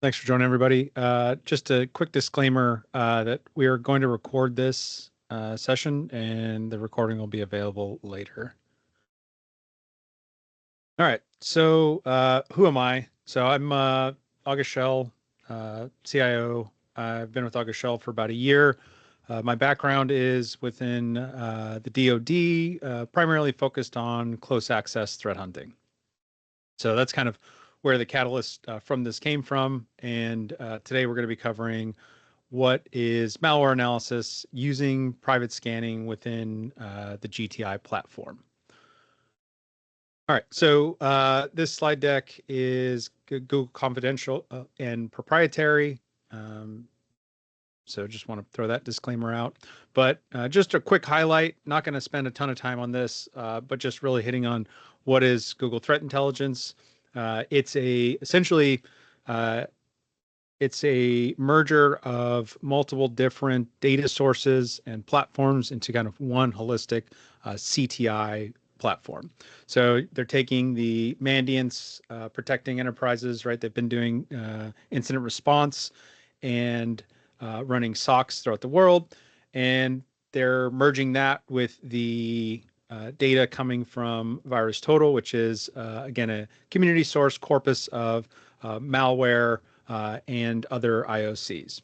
Thanks for joining, everybody. Just a quick disclaimer that we are going to record this session, and the recording will be available later. All right. So who am I? So I'm August Schell, CIO. I've been with August Schell for about a year. My background is within the DoD, primarily focused on close access threat hunting. So that's kind of where the catalyst from this came from. And today we're going to be covering what is malware analysis using private scanning within the GTI platform. All right, so this slide deck is Google Confidential and proprietary. So just want to throw that disclaimer out. But just a quick highlight, not going to spend a ton of time on this, but just really hitting on what is Google Threat Intelligence. It's essentially it's a merger of multiple different data sources and platforms into kind of one holistic CTI platform. So they're taking the Mandiant's protecting enterprises, right? They've been doing incident response and running SOCs throughout the world, and they're merging that with the data coming from VirusTotal, which is again a community source corpus of malware and other IOCs.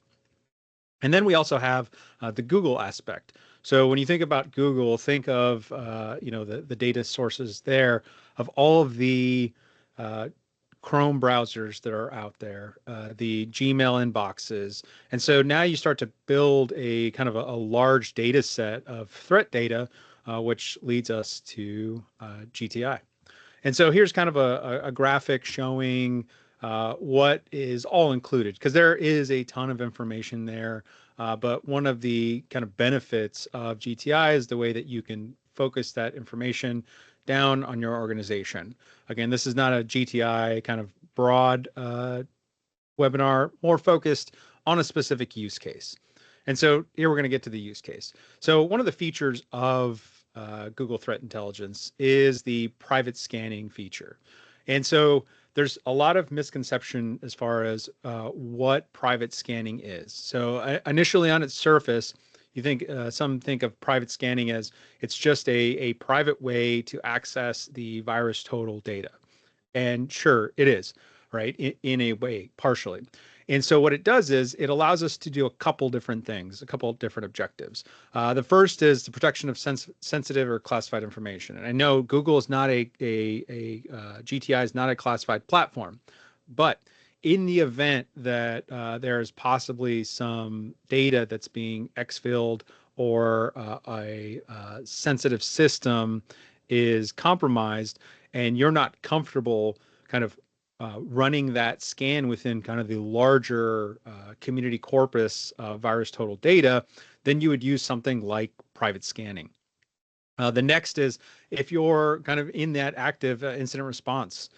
And then we also have the Google aspect. So when you think about Google, think of the data sources there of all of the Chrome browsers that are out there, the Gmail inboxes. And so now you start to build a kind of a large data set of threat data, which leads us to GTI. And so here's kind of a graphic showing what is all included, because there is a ton of information there. But one of the kind of benefits of GTI is the way that you can focus that information down on your organization. Again, this is not a GTI kind of broad webinar, more focused on a specific use case. And so here we're going to get to the use case. So one of the features of Google Threat Intelligence is the private scanning feature. And so there's a lot of misconception as far as what private scanning is. So initially on its surface, you think some think of private scanning as it's just a private way to access the VirusTotal data. And sure, it is, right? In a way, partially. And so what it does is it allows us to do a couple different things, a couple different objectives. The first is the protection of sensitive or classified information. And I know Google is not GTI is not a classified platform, but in the event that there is possibly some data that's being exfilled or a sensitive system is compromised and you're not comfortable kind of running that scan within kind of the larger community corpus of VirusTotal data, then you would use something like private scanning. The next is if you're kind of in that active incident response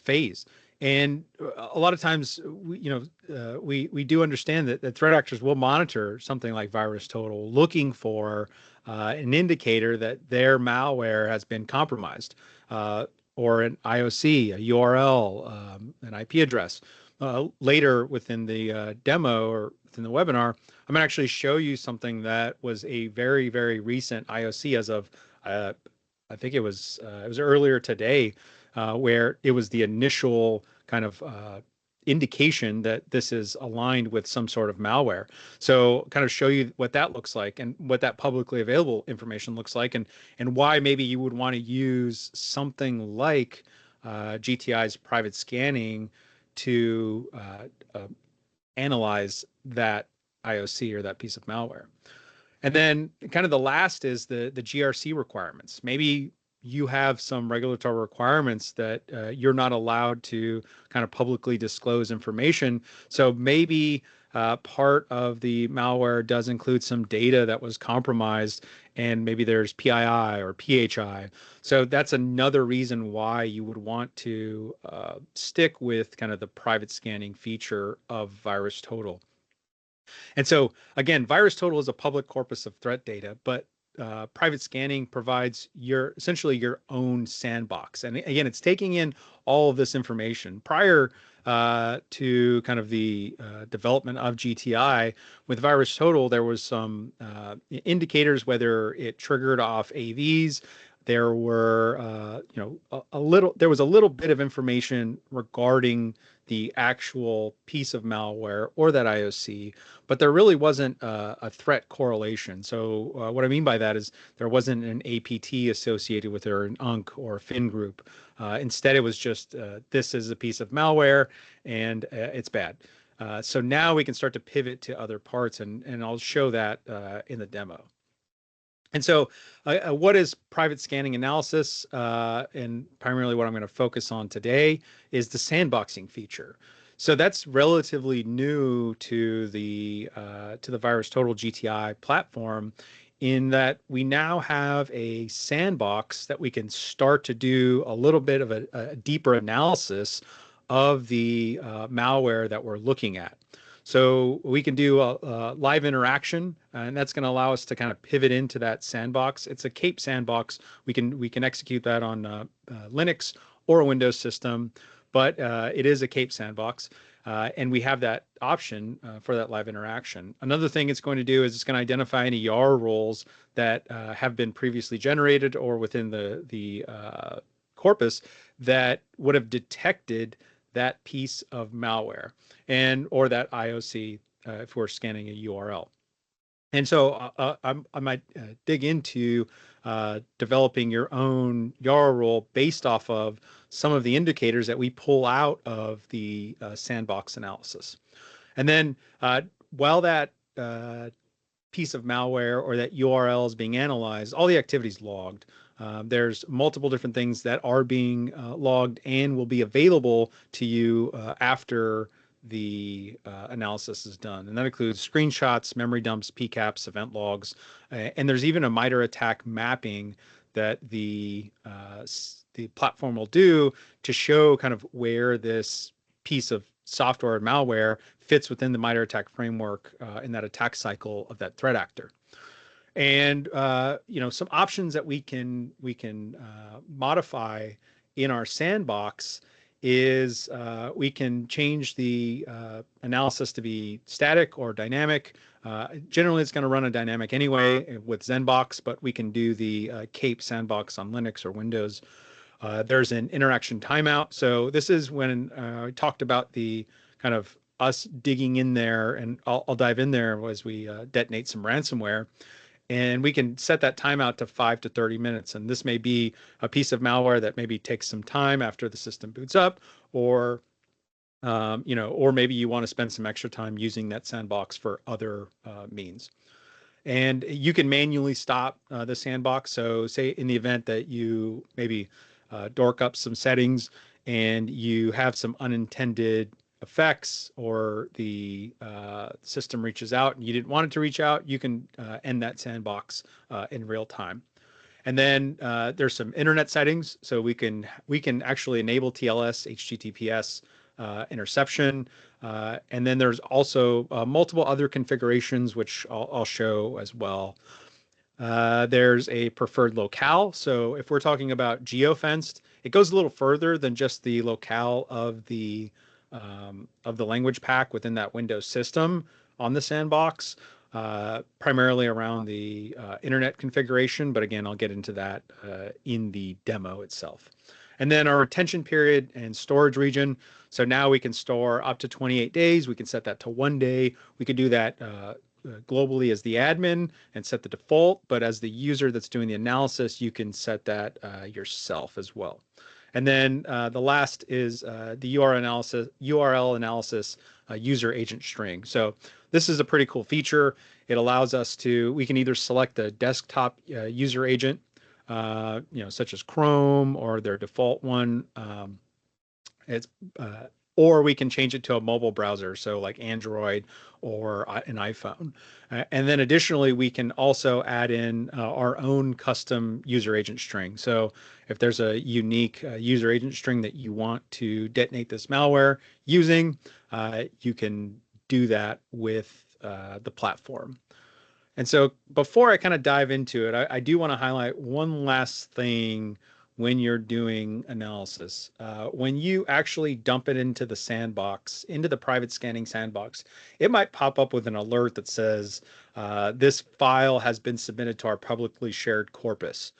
phase. And a lot of times, we do understand that threat actors will monitor something like VirusTotal, looking for an indicator that their malware has been compromised, or an IOC, a URL, an IP address. Later within the demo or within the webinar, I'm going to actually show you something that was a very, very recent IOC as of, I think it was earlier today, where it was the initial kind of indication that this is aligned with some sort of malware. So kind of show you what that looks like and what that publicly available information looks like, and why maybe you would want to use something like GTI's private scanning to analyze that IOC or that piece of malware. And then kind of the last is the GRC requirements. Maybe you have some regulatory requirements that you're not allowed to kind of publicly disclose information. So maybe part of the malware does include some data that was compromised, and maybe there's PII or PHI. So that's another reason why you would want to stick with kind of the private scanning feature of VirusTotal. And so again, VirusTotal is a public corpus of threat data, but private scanning provides essentially your own sandbox. And again, it's taking in all of this information. Prior to kind of the development of GTI, with VirusTotal, there was some indicators whether it triggered off AVs. There were, there was a little bit of information regarding the actual piece of malware or that IOC, but there really wasn't a threat correlation. So what I mean by that is there wasn't an APT associated with it, or an UNC or a FIN group. Instead, it was just this is a piece of malware and it's bad. So now we can start to pivot to other parts, and I'll show that in the demo. And so what is private scanning analysis? And primarily what I'm going to focus on today is the sandboxing feature. So that's relatively new to the VirusTotal GTI platform, in that we now have a sandbox that we can start to do a little bit of a deeper analysis of the malware that we're looking at. So we can do a live interaction, and that's going to allow us to kind of pivot into that sandbox. It's a CAPE sandbox. We can execute that on Linux or a Windows system, but it is a CAPE sandbox, and we have that option for that live interaction. Another thing it's going to do is it's going to identify any YAR roles that have been previously generated or within the corpus that would have detected that piece of malware or that IOC if we're scanning a URL. And so I might dig into developing your own YAR role based off of some of the indicators that we pull out of the sandbox analysis. And then while that piece of malware or that URL is being analyzed, all the activity is logged. There's multiple different things that are being logged and will be available to you after the analysis is done. And that includes screenshots, memory dumps, PCAPs, event logs, and there's even a MITRE ATT&CK mapping that the platform will do to show kind of where this piece of software and malware fits within the MITRE ATT&CK framework in that attack cycle of that threat actor. And some options that we can modify in our sandbox is we can change the analysis to be static or dynamic. Generally, it's going to run a dynamic anyway with ZenBox, but we can do the CAPE sandbox on Linux or Windows. There's an interaction timeout. So this is when I talked about the kind of us digging in there, and I'll dive in there as we detonate some ransomware. And we can set that timeout to 5 to 30 minutes. And this may be a piece of malware that maybe takes some time after the system boots up, or or maybe you want to spend some extra time using that sandbox for other means. And you can manually stop the sandbox. So say in the event that you maybe dork up some settings and you have some unintended effects, or the system reaches out and you didn't want it to reach out, you can end that sandbox in real time. And then there's some internet settings. So we can actually enable TLS, HTTPS interception. And then there's also multiple other configurations, which I'll show as well. There's a preferred locale. So if we're talking about geofenced, it goes a little further than just the locale of the language pack within that Windows system on the sandbox, primarily around the internet configuration. But again, I'll get into that in the demo itself. And then our retention period and storage region. So now we can store up to 28 days. We can set that to 1 day. We could do that globally as the admin and set the default, but as the user that's doing the analysis, you can set that yourself as well. And then the last is the URL analysis user agent string. So this is a pretty cool feature. It allows us we can either select a desktop user agent, such as Chrome or their default one. Or we can change it to a mobile browser, so like Android or an iPhone. And then additionally, we can also add in our own custom user agent string. So if there's a unique user agent string that you want to detonate this malware using, you can do that with the platform. And so before I kind of dive into it, I do want to highlight one last thing when you're doing analysis. When you actually dump it into the sandbox, into the private scanning sandbox, it might pop up with an alert that says, this file has been submitted to our publicly shared corpus.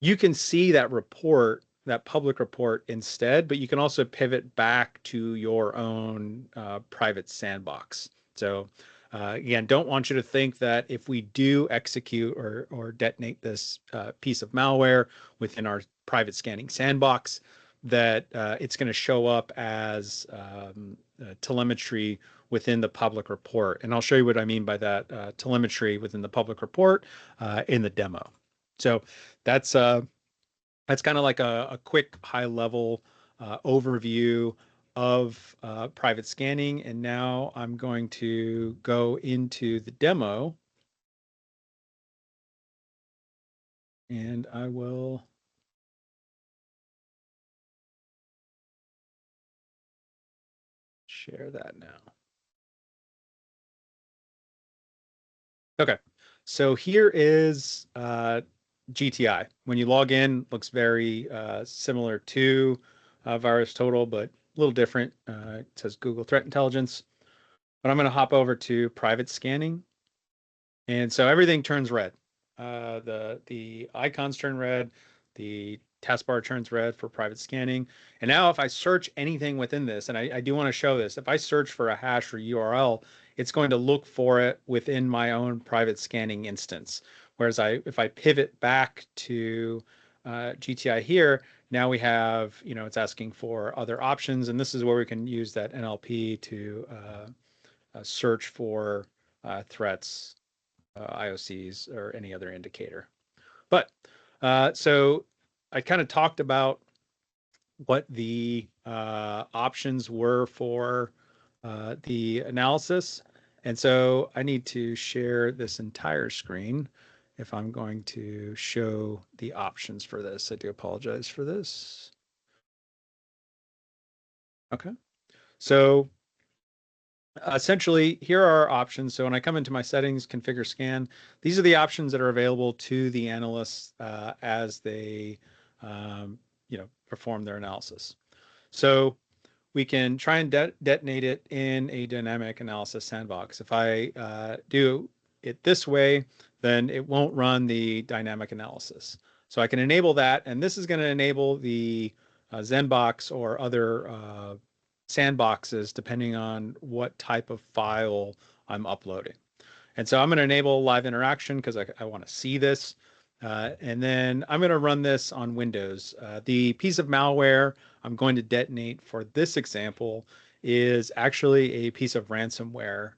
You can see that report, that public report instead, but you can also pivot back to your own private sandbox. So again, don't want you to think that if we do execute or detonate this piece of malware within our private scanning sandbox, that it's going to show up as telemetry within the public report. And I'll show you what I mean by that telemetry within the public report in the demo. So that's kind of like a quick high level overview of private scanning. And now I'm going to go into the demo and I will share that now. Okay, so here is GTI. When you log in, looks very similar to VirusTotal, but a little different. It says Google Threat Intelligence. But I'm going to hop over to private scanning. And so everything turns red. The icons turn red, the taskbar turns red for private scanning. And now if I search anything within this, and I do want to show this, if I search for a hash or URL, it's going to look for it within my own private scanning instance. Whereas if I pivot back to GTI here, now we have, it's asking for other options. And this is where we can use that NLP to search for threats, IOCs, or any other indicator. But so I kind of talked about what the options were for the analysis. And so I need to share this entire screen if I'm going to show the options for this. I do apologize for this. Okay. So essentially, here are our options. So when I come into my settings, configure scan, these are the options that are available to the analysts as they, perform their analysis. So we can try and detonate it in a dynamic analysis sandbox. If I do it this way, then it won't run the dynamic analysis. So I can enable that, and this is going to enable the Zenbox or other sandboxes depending on what type of file I'm uploading. And so I'm going to enable live interaction because I want to see this. And then I'm going to run this on Windows. The piece of malware I'm going to detonate for this example is actually a piece of ransomware.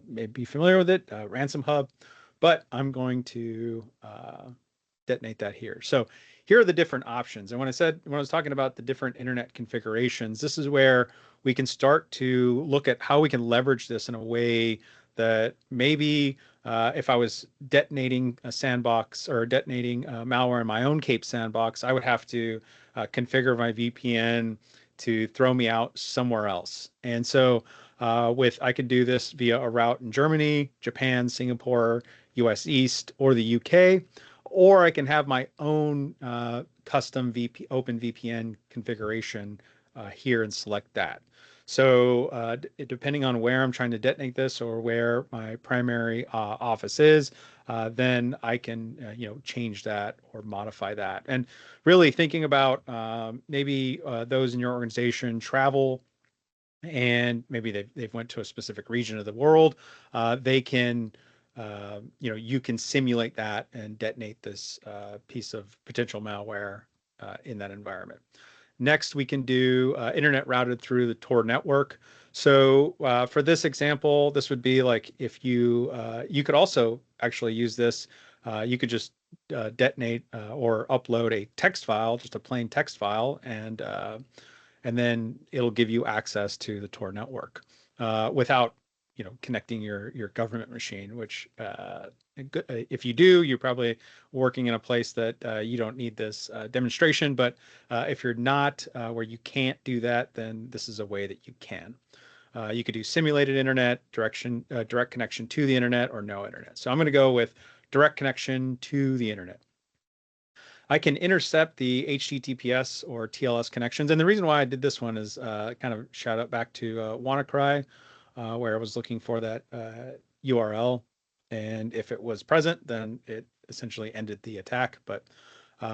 Maybe be familiar with it, Ransom Hub, but I'm going to detonate that here. So here are the different options. And when I was talking about the different internet configurations, this is where we can start to look at how we can leverage this in a way that maybe if I was detonating a sandbox or detonating malware in my own Cape sandbox, I would have to configure my VPN to throw me out somewhere else. And so I could do this via a route in Germany, Japan, Singapore, US East, or the UK, or I can have my own custom Open VPN configuration here and select that. So depending on where I'm trying to detonate this or where my primary office is, then I can change that or modify that. And really thinking about maybe those in your organization travel and maybe they've went to a specific region of the world, they can you can simulate that and detonate this piece of potential malware in that environment. Next, we can do internet routed through the Tor network. So for this example, this would be like if you could also actually use this. You could just detonate or upload a text file, just a plain text file, and then it'll give you access to the Tor network without connecting your government machine, which if you do, you're probably working in a place that you don't need this demonstration. But if you're not, where you can't do that, then this is a way that you can. You could do simulated internet, direct connection to the internet, or no internet. So I'm going to go with direct connection to the internet. I can intercept the HTTPS or TLS connections. And the reason why I did this one is kind of shout out back to WannaCry, where I was looking for that URL. And if it was present, then it essentially ended the attack. But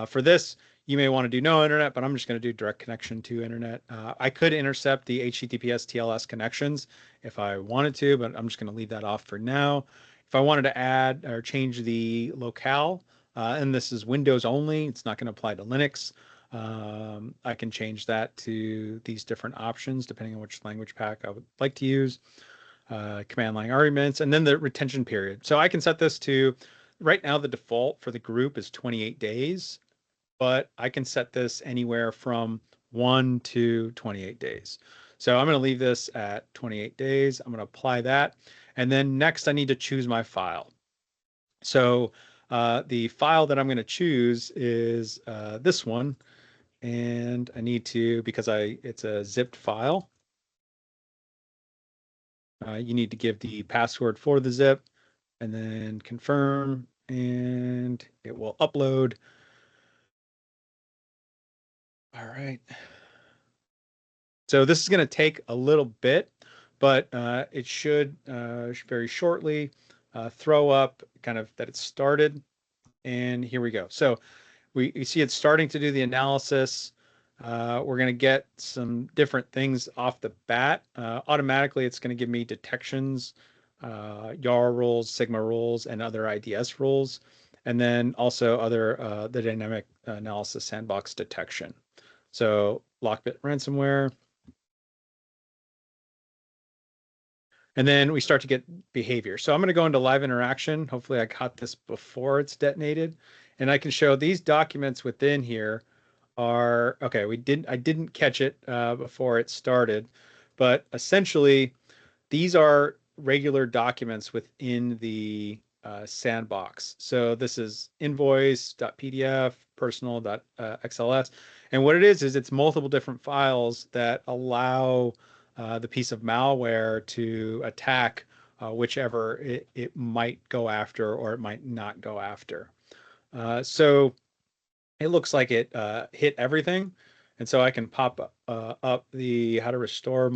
for this, you may want to do no internet, but I'm just going to do direct connection to internet. I could intercept the HTTPS TLS connections if I wanted to, but I'm just going to leave that off for now. If I wanted to add or change the locale, and this is Windows only, it's not going to apply to Linux. I can change that to these different options depending on which language pack I would like to use. Command line arguments, and then the retention period. So I can set this to, right now the default for the group is 28 days, but I can set this anywhere from 1 to 28 days. So I'm going to leave this at 28 days. I'm going to apply that. And then next I need to choose my file. So the file that I'm going to choose is this one. And I need to, because it's a zipped file, you need to give the password for the zip and then confirm, and it will upload. All right. So this is going to take a little bit, but it should very shortly throw up kind of that it's started. And here we go. So you see it's starting to do the analysis. We're going to get some different things off the bat. Automatically, it's going to give me detections, YAR rules, Sigma rules, and other IDS rules, and then also other the dynamic analysis sandbox detection. So Lockbit ransomware. And then we start to get behavior. So I'm going to go into live interaction. Hopefully I caught this before it's detonated. And I can show these documents within here are, okay, I didn't catch it before it started, but essentially these are regular documents within the sandbox. So this is invoice.pdf, personal.xls. And what it is it's multiple different files that allow the piece of malware to attack whichever it might go after or it might not go after. So it looks like it hit everything. And so I can pop up the how to restore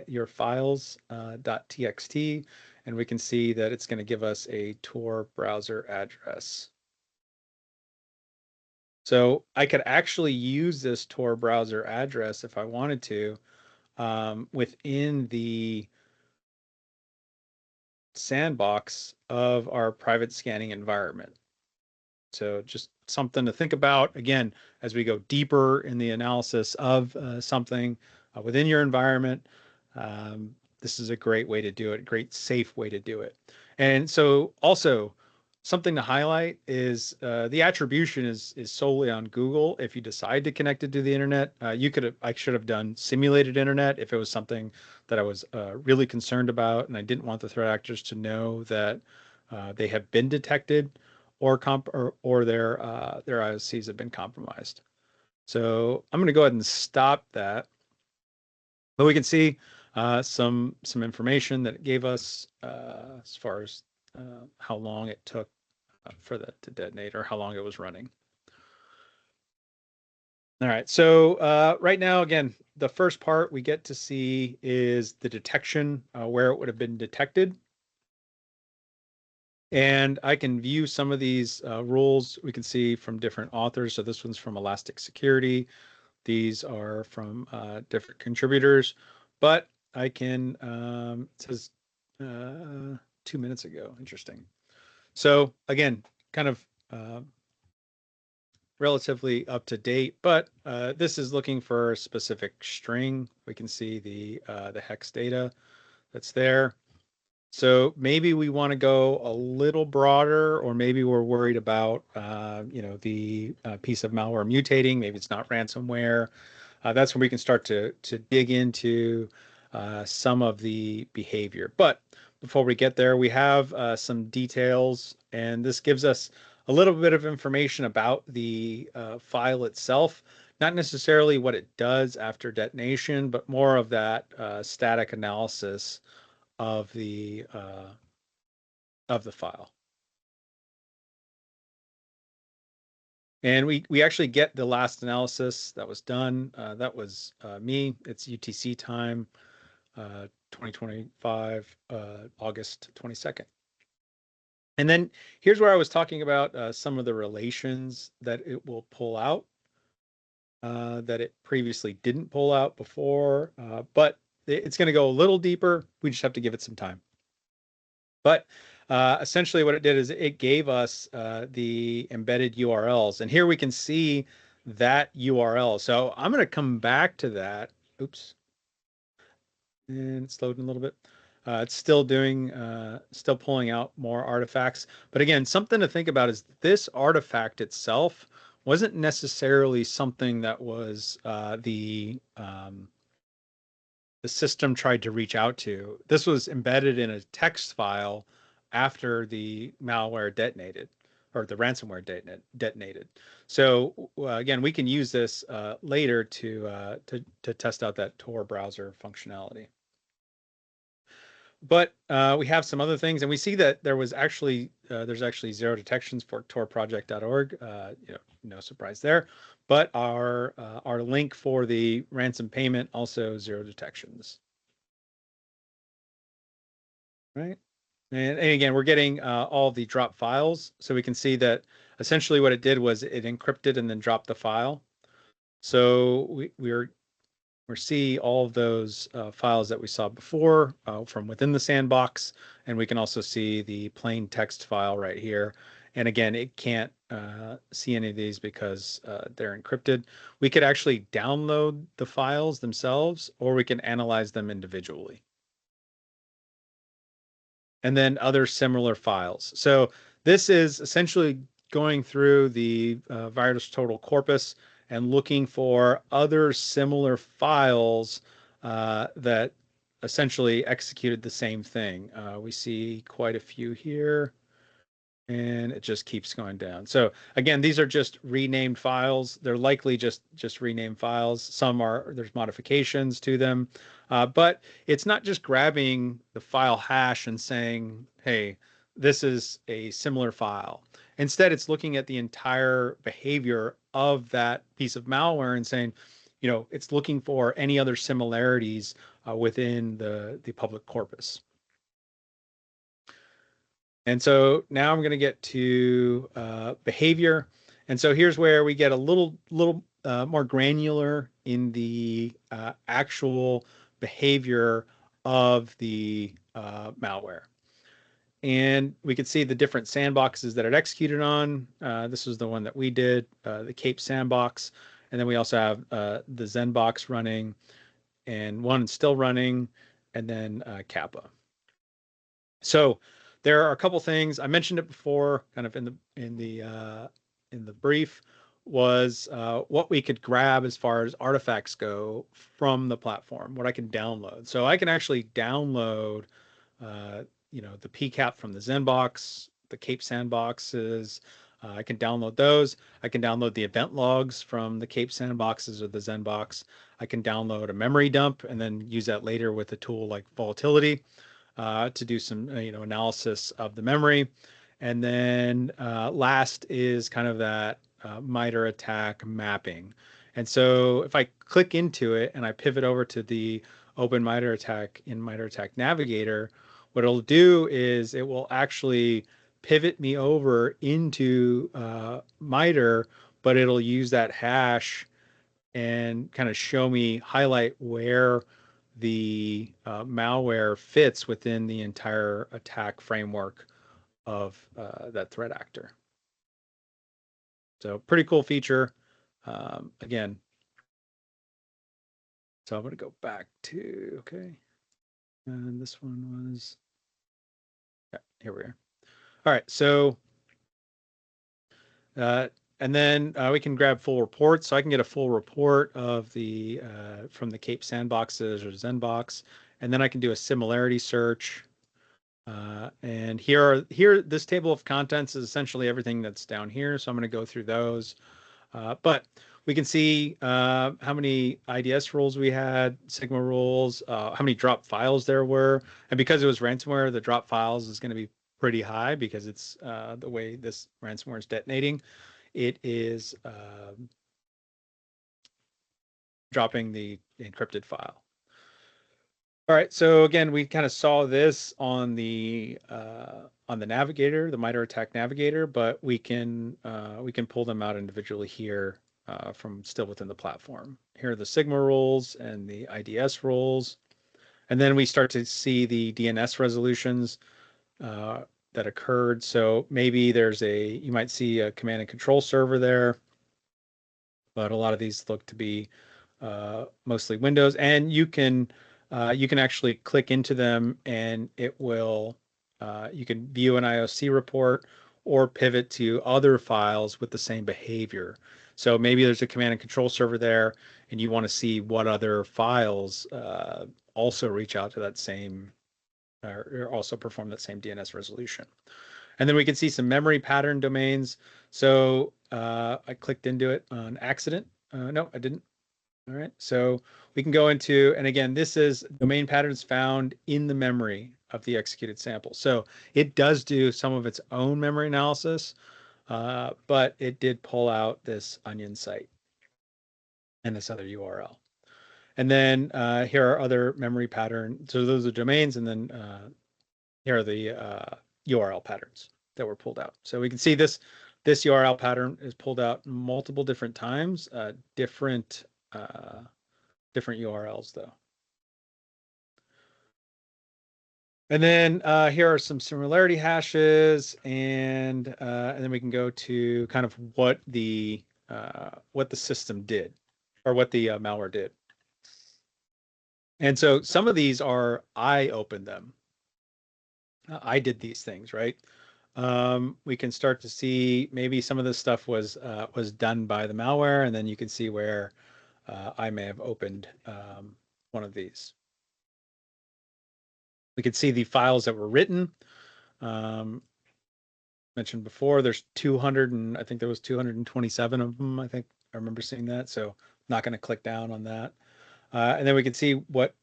your files .txt, and we can see that it's going to give us a Tor browser address. So I could actually use this Tor browser address if I wanted to within the sandbox of our private scanning environment. So just something to think about, again, as we go deeper in the analysis of something within your environment. This is a great way to do it, a great safe way to do it. And so also something to highlight is the attribution is solely on Google. If you decide to connect it to the internet, I should have done simulated internet if it was something that I was really concerned about and I didn't want the threat actors to know that they have been detected or their IOCs have been compromised. So I'm going to go ahead and stop that. But we can see some information that it gave us as far as how long it took for that to detonate or how long it was running. All right, so right now, again, the first part we get to see is the detection, where it would have been detected. And I can view some of these rules we can see from different authors. So this one's from Elastic Security. These are from different contributors, but I can, it says 2 minutes ago. Interesting. So again, kind of relatively up to date, but this is looking for a specific string. We can see the hex data that's there. So maybe we want to go a little broader, or maybe we're worried about, the piece of malware mutating. Maybe it's not ransomware. That's when we can start to dig into some of the behavior. But before we get there, we have some details, and this gives us a little bit of information about the file itself. not necessarily what it does after detonation, but more of that static analysis of the file. And we actually get the last analysis that was done. That was me. It's UTC time, 2025, August 22nd. And then here's where I was talking about some of the relations that it will pull out that it previously didn't pull out before, but it's going to go a little deeper. We just have to give it some time. But essentially what it did is it gave us the embedded URLs. And here we can see that URL. So I'm going to come back to that. Oops. And it's loading a little bit. It's still doing, still pulling out more artifacts. But again, something to think about is this artifact itself wasn't necessarily something that was the system tried to reach out to. This was embedded in a text file after the malware detonated or the ransomware detonated. So again, we can use this later to test out that Tor browser functionality. But we have some other things, and we see that there's actually zero detections for torproject.org. No surprise there. But our link for the ransom payment also zero detections. Right. And again, we're getting all the drop files, so we can see that essentially what it did was it encrypted and then dropped the file. So we're see all of those files that we saw before from within the sandbox, and we can also see the plain text file right here. And again, it can't see any of these because they're encrypted. We could actually download the files themselves, or we can analyze them individually. And then other similar files. So this is essentially going through the virus total corpus and looking for other similar files that essentially executed the same thing. We see quite a few here, and it just keeps going down. So again, these are just renamed files. They're likely just renamed files. Some there's modifications to them, but it's not just grabbing the file hash and saying, hey, this is a similar file. Instead, it's looking at the entire behavior of that piece of malware and saying, it's looking for any other similarities within the public corpus. And so now I'm going to get to behavior. And so here's where we get a little more granular in the actual behavior of the malware. And we can see the different sandboxes that it executed on. This was the one that we did, the Cape sandbox. And then we also have the Zenbox running, and one still running, and then Kappa. So there are a couple things. I mentioned it before, kind of in the brief, was what we could grab as far as artifacts go from the platform, what I can download. So I can actually download, the PCAP from the Zenbox, the Cape sandboxes. I can download those. I can download the event logs from the Cape sandboxes or the Zenbox. I can download a memory dump and then use that later with a tool like Volatility to do some analysis of the memory. And then last is kind of that MITRE attack mapping. And so if I click into it and I pivot over to the Open MITRE attack in MITRE attack navigator, what it'll do is it will actually pivot me over into MITRE, but it'll use that hash and kind of show me, highlight where the malware fits within the entire attack framework of that threat actor. So pretty cool feature. Again, so I'm going to go back to, okay. And this one was, yeah, here we are. All right, so, and then we can grab full reports. So I can get a full report of the, from the Cape sandboxes or Zenbox, and then I can do a similarity search. And here, this table of contents is essentially everything that's down here. So I'm going to go through those. But we can see how many IDS rules we had, Sigma rules, how many drop files there were. And because it was ransomware, the drop files is going to be pretty high because it's the way this ransomware is detonating. It is dropping the encrypted file. All right, so again, we kind of saw this on the navigator, the MITRE ATT&CK navigator, but we can pull them out individually here from still within the platform. Here are the Sigma rules and the IDS rules, and then we start to see the DNS resolutions that occurred. So maybe you might see a command and control server there, but a lot of these look to be mostly Windows, and you can actually click into them, and it will you can view an IOC report or pivot to other files with the same behavior. So maybe there's a command and control server there, and you want to see what other files also reach out to that same or also perform that same DNS resolution. And then we can see some memory pattern domains. So I clicked into it on accident. No, I didn't. All right, so we can go into, and again, this is domain patterns found in the memory of the executed sample. So it does do some of its own memory analysis, but it did pull out this onion site and this other URL. And then here are other memory patterns. So those are domains, and then here are the URL patterns that were pulled out. So we can see this URL pattern is pulled out multiple different times, different URLs though. And then here are some similarity hashes, and then we can go to kind of what the system did, or what the malware did. And so some of these are I opened them. I did these things, right? We can start to see maybe some of this stuff was done by the malware, and then you can see where I may have opened one of these. We could see the files that were written. Mentioned before, there's 200, and I think there was 227 of them. I think I remember seeing that. So not going to click down on that. And then we can see what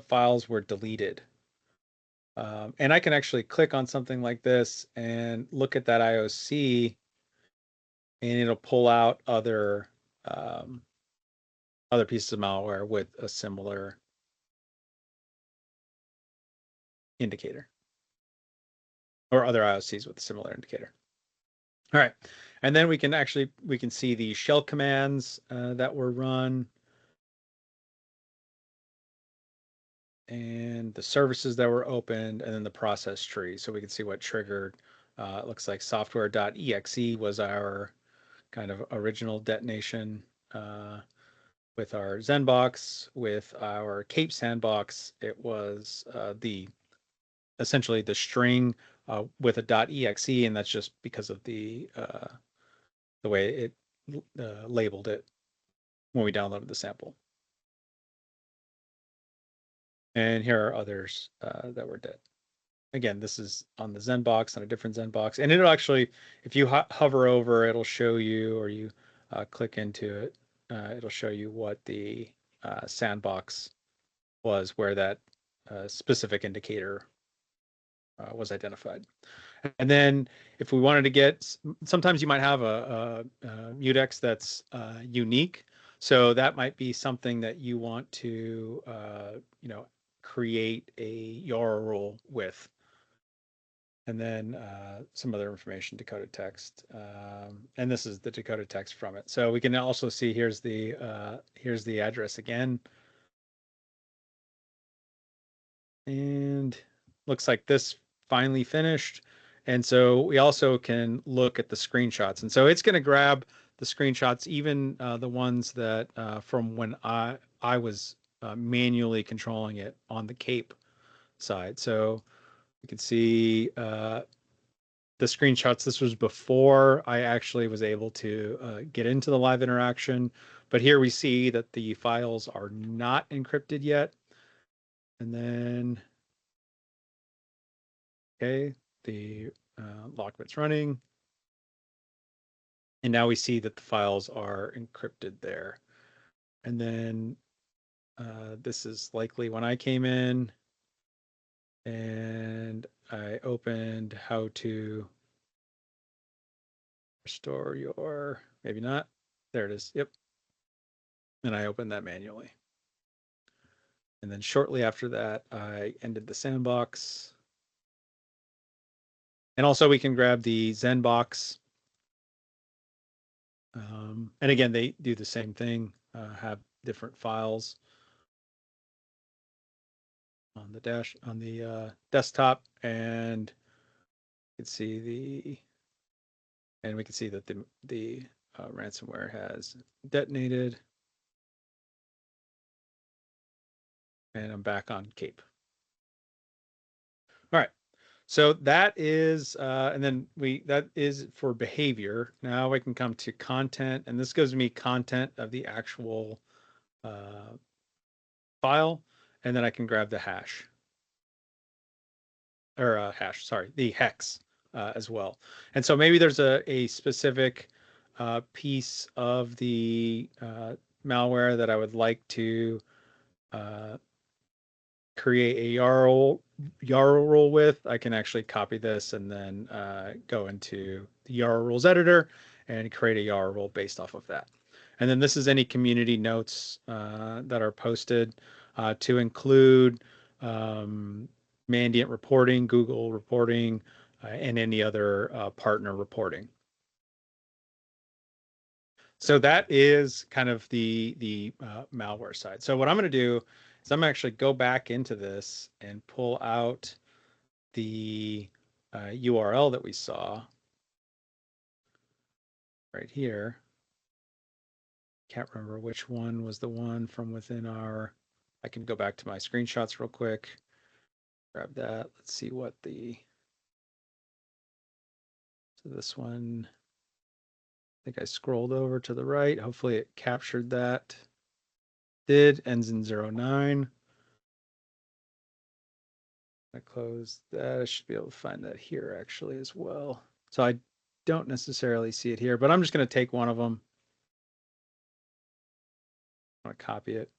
files were deleted. And I can actually click on something like this and look at that IOC, and it'll pull out other pieces of malware with a similar indicator, or other IOCs with a similar indicator. All right, and then we can see the shell commands that were run, and the services that were opened, and then the process tree. So we can see what triggered. It looks like software.exe was our kind of original detonation with our Zenbox. With our Cape sandbox, it was essentially the string with a .exe, and that's just because of the way it labeled it when we downloaded the sample. And here are others that were dead. Again, this is on the Zenbox, on a different Zenbox, and it'll actually, if you hover over, it'll show you, or you click into it, it'll show you what the sandbox was, where that specific indicator was identified. And then if we wanted to get, sometimes you might have a mutex that's unique. So that might be something that you want to, create a URL rule with. And then some other information, decoded text. And this is the decoded text from it. So we can also see, here's the address again. And looks like this finally finished. And so we also can look at the screenshots. And so it's going to grab the screenshots, even the ones that from when I was manually controlling it on the Cape side. So you can see the screenshots. This was before I actually was able to get into the live interaction. But here we see that the files are not encrypted yet. And then okay, the lock bit's running. And now we see that the files are encrypted there. And then this is likely when I came in and I opened how to restore your, maybe not. There it is. Yep. And I opened that manually. And then shortly after that, I ended the sandbox. And also we can grab the Zenbox. And again, they do the same thing, have different files on the desktop, and you can see we can see that the ransomware has detonated, and I'm back on Cape. All right. So that is, and then that is for behavior. Now I can come to content, and this gives me content of the actual uh, file, and then I can grab the hash or sorry, the hex as well. And so maybe there's a specific piece of the malware that I would like to uh, create a YARL rule with. I can actually copy this and then go into the YARL rules editor and create a YARL rule based off of that. And then this is any community notes that are posted to include Mandiant reporting, Google reporting, and any other partner reporting. So that is kind of the malware side. So what I'm going to do is I'm actually go back into this and pull out the URL that we saw right here. Can't remember which one was the one from within our. I can go back to my screenshots real quick. Grab that. Let's see what so this one. I think I scrolled over to the right. Hopefully it captured that. Did ends in 09. I close that. I should be able to find that here actually as well. So I don't necessarily see it here, but I'm just going to take one of them. I'm going to copy it.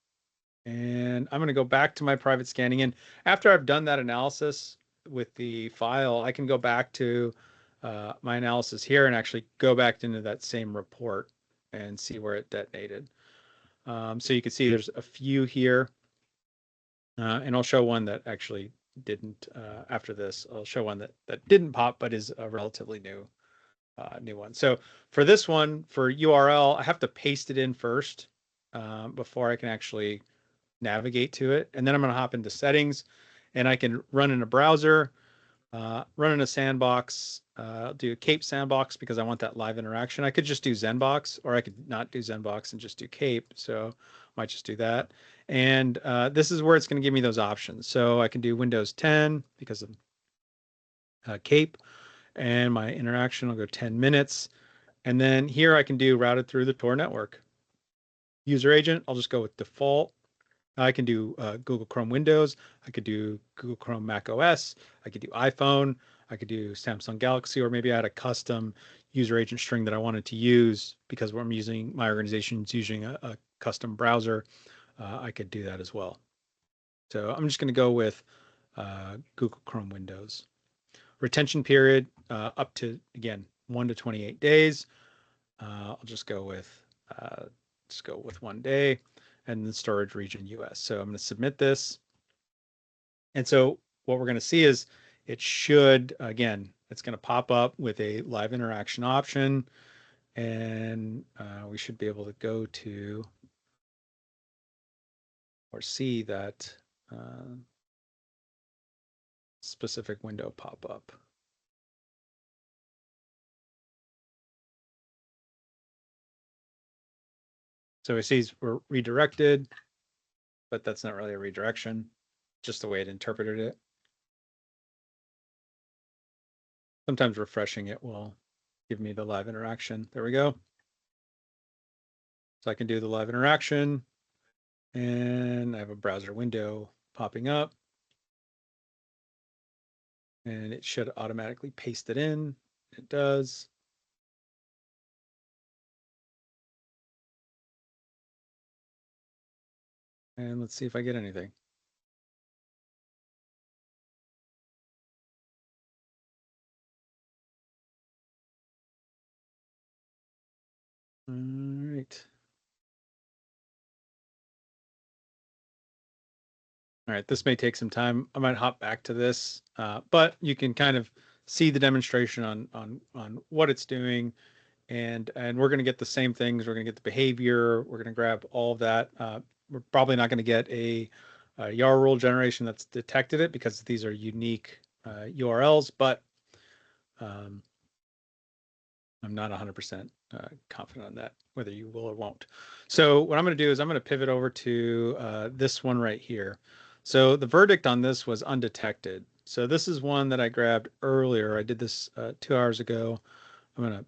And I'm going to go back to my private scanning. And after I've done that analysis with the file, I can go back to my analysis here and actually go back into that same report and see where it detonated. So you can see there's a few here. And I'll show one that actually didn't after this. I'll show one that didn't pop, but is a relatively new one. So for this one, for URL, I have to paste it in first before I can actually navigate to it. And then I'm going to hop into settings, and I can run in a browser, run in a sandbox, do a Cape sandbox because I want that live interaction. I could just do Zenbox, or I could not do Zenbox and just do Cape. So I might just do that. And this is where it's going to give me those options. So I can do Windows 10 because of Cape, and my interaction will go 10 minutes. And then here I can do routed through the Tor network. User agent, I'll just go with default. I can do Google Chrome Windows. I could do Google Chrome Mac OS. I could do iPhone. I could do Samsung Galaxy, or maybe I had a custom user agent string that I wanted to use because I'm using my organization's using a custom browser. I could do that as well. So I'm just going to go with Google Chrome Windows. Retention period up to, again, 1 to 28 days. I'll just go with 1 day, and then storage region US. So I'm going to submit this. And so what we're going to see is it should, again, it's going to pop up with a live interaction option, and we should be able to go to or see that specific window pop up. So it sees we're redirected, but that's not really a redirection, just the way it interpreted it. Sometimes refreshing it will give me the live interaction. There we go. So I can do the live interaction, and I have a browser window popping up, and it should automatically paste it in. It does. And let's see if I get anything. All right. All right, this may take some time. I might hop back to this, but you can kind of see the demonstration on what it's doing, and we're going to get the same things. We're going to get the behavior. We're going to grab all of that. We're probably not going to get a YAR rule generation that's detected it because these are unique URLs, but um, I'm not 100% confident on that, whether you will or won't. So what I'm going to do is I'm going to pivot over to this one right here. So the verdict on this was undetected. So this is one that I grabbed earlier. I did this 2 hours ago. I'm going to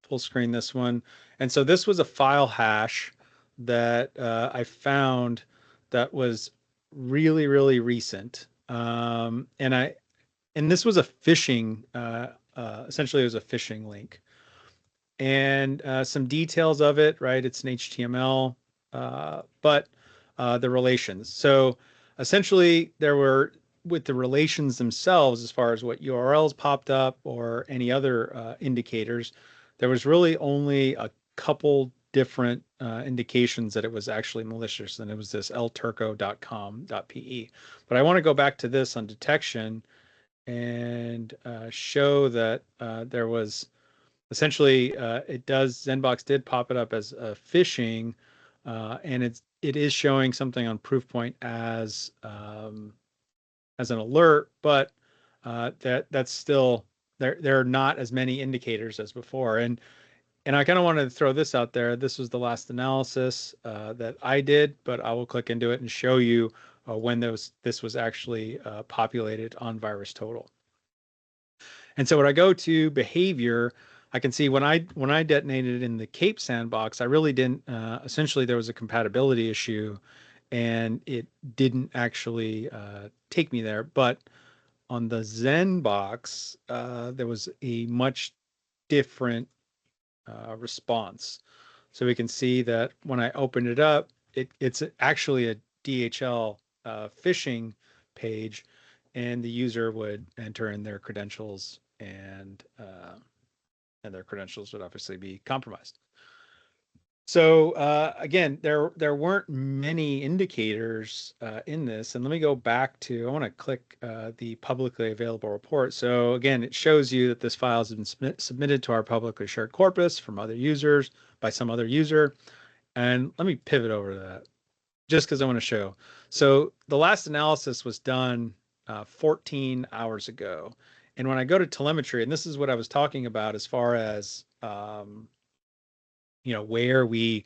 full screen this one. And so this was a file hash that I found that was really, really recent. And this was a phishing, essentially it was a phishing link and some details of it, right? It's an HTML, but the relations. So essentially, there were with the relations themselves, as far as what URLs popped up or any other indicators, there was really only a couple different indications that it was actually malicious, and it was this lturco.com.pe. But I want to go back to this on detection and show that there was essentially Zenbox did pop it up as phishing, and it is showing something on Proofpoint as an alert, but that's still there are not as many indicators as before. And I kind of wanted to throw this out there. This was the last analysis that I did, but I will click into it and show you when this was actually populated on VirusTotal. And so when I go to behavior, I can see when I detonated in the Cape sandbox, I really didn't. Essentially, there was a compatibility issue, and it didn't actually take me there. But on the Zen box, there was a much different response. So we can see that when I opened it up, it's actually a DHL phishing page, and the user would enter in their credentials, and their credentials would obviously be compromised. So again, there weren't many indicators in this. And let me go back to, I want to click the publicly available report. So again, it shows you that this file has been submitted to our publicly shared corpus from other users by some other user. And let me pivot over to that just because I want to show. So the last analysis was done 14 hours ago. And when I go to telemetry, and this is what I was talking about as far as where we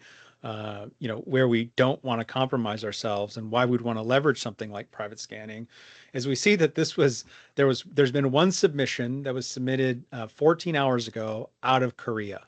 don't want to compromise ourselves and why we'd want to leverage something like private scanning, is we see that there's been one submission that was submitted 14 hours ago out of Korea,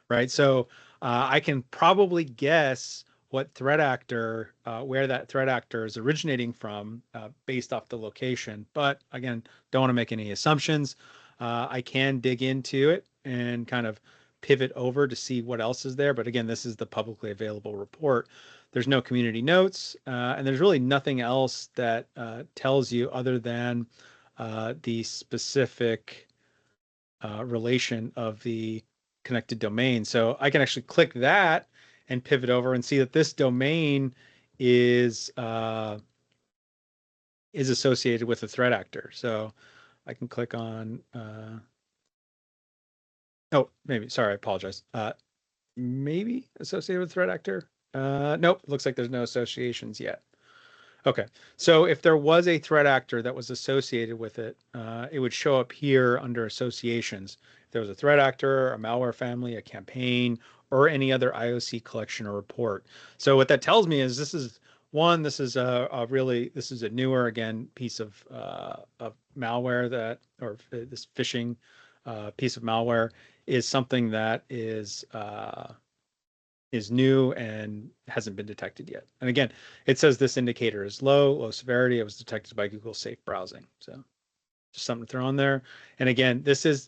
right? So I can probably guess what threat actor, where that threat actor is originating from based off the location. But again, don't want to make any assumptions. I can dig into it and kind of pivot over to see what else is there. But again, this is the publicly available report. There's no community notes, and there's really nothing else that tells you other than the specific relation of the connected domain. So I can actually click that and pivot over and see that this domain is associated with a threat actor. So I can click on oh, maybe, sorry, I apologize. Maybe associated with threat actor. Nope, looks like there's no associations yet. Okay, so if there was a threat actor that was associated with it, it would show up here under associations. If there was a threat actor, a malware family, a campaign, or any other IOC collection or report. So what that tells me is this is a newer, again, piece of malware or this phishing piece of malware is something that is new and hasn't been detected yet. And again, it says this indicator is low severity. It was detected by Google Safe Browsing. So just something to throw on there. And again, this is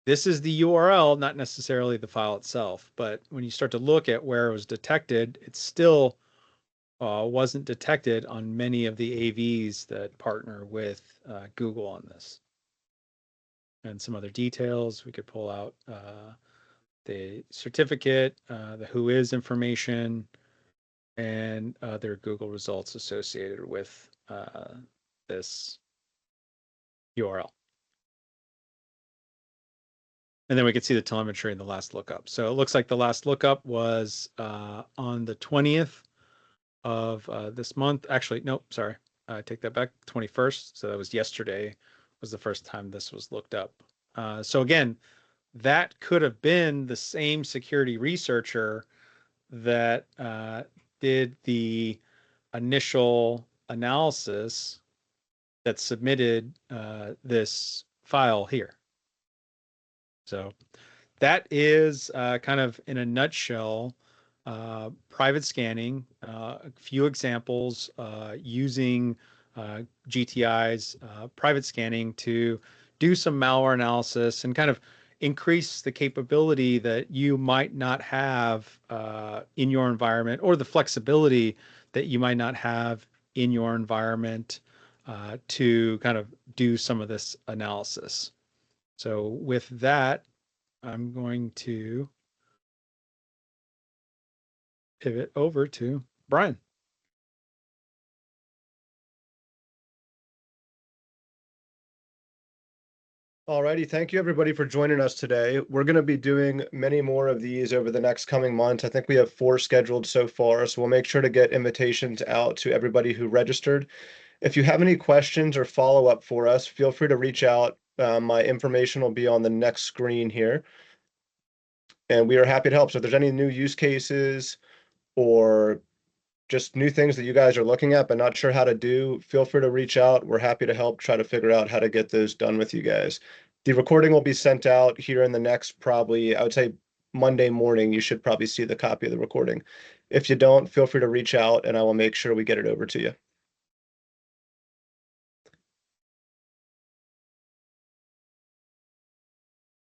the URL, not necessarily the file itself. But when you start to look at where it was detected, it's still wasn't detected on many of the AVs that partner with Google on this. And some other details, we could pull out the certificate, the who is information, and other Google results associated with this URL. And then we can see the telemetry in the last lookup. So it looks like the last lookup was on the 20th of this month. Actually, nope, sorry. I take that back, 21st. So that was yesterday was the first time this was looked up. So again, that could have been the same security researcher that did the initial analysis that submitted this file here. So that is kind of in a nutshell private scanning, a few examples using GTI's private scanning to do some malware analysis and kind of increase the capability that you might not have in your environment, or the flexibility that you might not have in your environment to kind of do some of this analysis. So with that, I'm going to pivot over to Brian. Alrighty, thank you everybody for joining us today. We're going to be doing many more of these over the next coming months. I think we have 4 scheduled so far, so we'll make sure to get invitations out to everybody who registered. If you have any questions or follow-up for us, feel free to reach out. My information will be on the next screen here, and we are happy to help. So if there's any new use cases or just new things that you guys are looking at but not sure how to do, feel free to reach out. We're happy to help try to figure out how to get those done with you guys. The recording will be sent out here in the next, probably, I would say Monday morning. You should probably see the copy of the recording. If you don't, feel free to reach out and I will make sure we get it over to you.